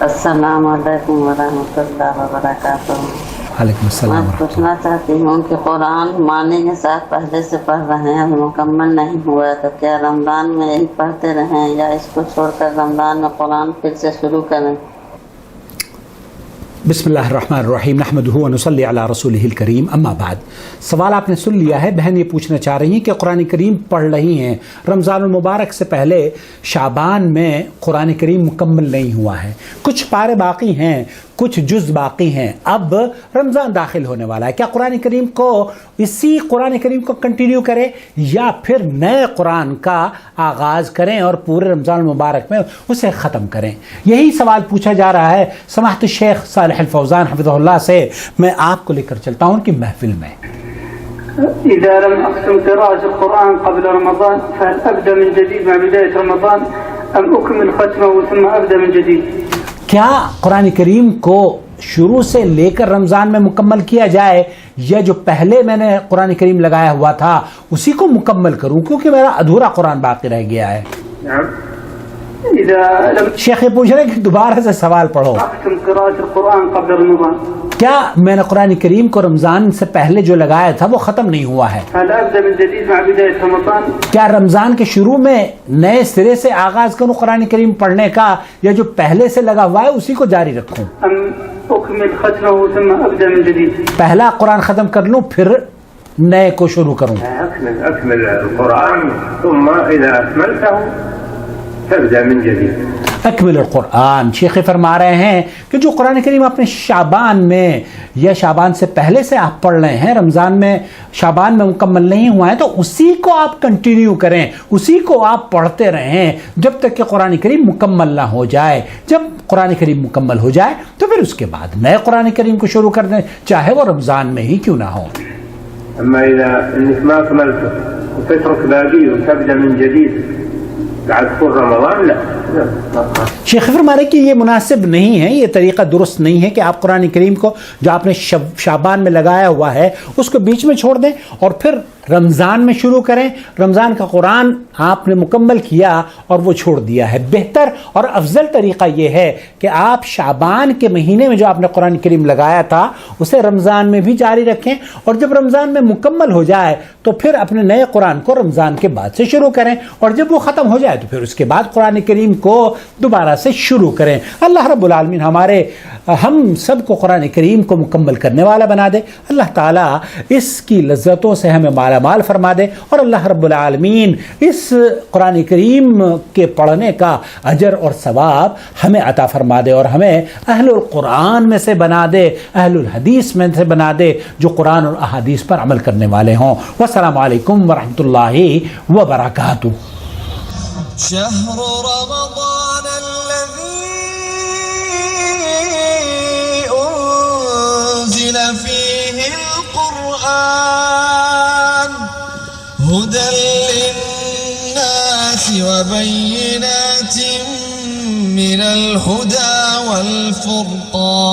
السلام علیکم ورحمۃ اللہ وبرکاتہ۔ وعلیکم السلام میں پوچھنا چاہتی ہوں کہ قرآن معنی کے ساتھ پہلے سے پڑھ رہے ہیں، ابھی مکمل نہیں ہوا تو کیا رمضان میں یہی پڑھتے رہیں یا اس کو چھوڑ کر رمضان میں قرآن پھر سے شروع کریں؟ بسم اللہ الرحمن الرحیم، نحمدہ ونصلی علی رسولہ الکریم، اما بعد۔ سوال آپ نے سن لیا ہے، بہن یہ پوچھنا چاہ رہی ہیں کہ قرآن کریم پڑھ رہی ہیں، رمضان المبارک سے پہلے شعبان میں قرآن کریم مکمل نہیں ہوا ہے، کچھ پارے باقی ہیں، کچھ جز باقی ہیں، اب رمضان داخل ہونے والا ہے، کیا قرآن کریم کو اسی قرآن کریم کو کنٹینیو کریں یا پھر نئے قرآن کا آغاز کریں اور پورے رمضان المبارک میں اسے ختم کریں؟ یہی سوال پوچھا جا رہا ہے سماحت الشیخ صالح الفوزان حفظہ اللہ سے۔ میں آپ کو لے کر چلتا ہوں ان کی محفل میں۔ إذا لم أختم قراءة القرآن قبل رمضان فهل أبدأ من جديد مع بداية رمضان أم أكمل ختمه ثم أبدأ من جديد؟ کیا قرآن کریم کو شروع سے لے کر رمضان میں مکمل کیا جائے یا جو پہلے میں نے قرآن کریم لگایا ہوا تھا اسی کو مکمل کروں، کیونکہ میرا ادھورا قرآن باقی رہ گیا ہے؟ شیخ یہ پوچھ رہے کہ دوبارہ سے سوال پڑھو۔ کیا میں نے قرآن کریم کو رمضان سے پہلے جو لگایا تھا وہ ختم نہیں ہوا ہے؟ کیا رمضان کے شروع میں نئے سرے سے آغاز کروں قرآن کریم پڑھنے کا یا جو پہلے سے لگا ہوا ہے اسی کو جاری رکھوں؟ پہلا قرآن ختم کر لوں پھر نئے کو شروع کروں؟ اکمل القرآن ثم اذا اکملته تبدأ من جديد۔ اکمل القرآن، شیخ فرما رہے ہیں کہ جو قرآن کریم اپنے شعبان میں یا شعبان سے پہلے سے آپ پڑھ رہے ہیں، رمضان میں شعبان میں مکمل نہیں ہوا ہے تو اسی کو آپ کنٹینیو کریں، اسی کو آپ پڑھتے رہیں جب تک کہ قرآن کریم مکمل نہ ہو جائے۔ جب قرآن کریم مکمل ہو جائے تو پھر اس کے بعد نئے قرآن کریم کو شروع کر دیں، چاہے وہ رمضان میں ہی کیوں نہ ہو۔ اما اذا انك ما اكملته وتترك باقي وتبدأ من جديد بعد طول رمضان لا۔ شیخ فرما رہے کہ یہ مناسب نہیں ہے، یہ طریقہ درست نہیں ہے کہ آپ قرآن کریم کو جو آپ نے شعبان میں لگایا ہوا ہے اس کو بیچ میں چھوڑ دیں اور پھر رمضان میں شروع کریں۔ رمضان کا قرآن آپ نے مکمل کیا اور وہ چھوڑ دیا ہے۔ بہتر اور افضل طریقہ یہ ہے کہ آپ شعبان کے مہینے میں جو آپ نے قرآن کریم لگایا تھا اسے رمضان میں بھی جاری رکھیں اور جب رمضان میں مکمل ہو جائے تو پھر اپنے نئے قرآن کو رمضان کے بعد سے شروع کریں اور جب وہ ختم ہو جائے تو پھر اس کے بعد قرآن کریم کو دوبارہ سے شروع کریں۔ اللہ رب العالمین ہم سب کو قرآن کریم کو مکمل کرنے والا بنا دے، اللہ تعالیٰ اس کی لذتوں سے ہمیں مالا مال فرما دے اور اللہ رب العالمین اس قرآن کریم کے پڑھنے کا اجر اور ثواب ہمیں عطا فرما دے اور ہمیں اہل القرآن میں سے بنا دے، اہل الحدیث میں سے بنا دے جو قرآن اور احادیث پر عمل کرنے والے ہوں۔ والسلام علیکم ورحمۃ اللہ وبرکاتہ۔ شهر رمضان الذي أنزل فيه القرآن هدى للناس وبينات من الهدى والفرقان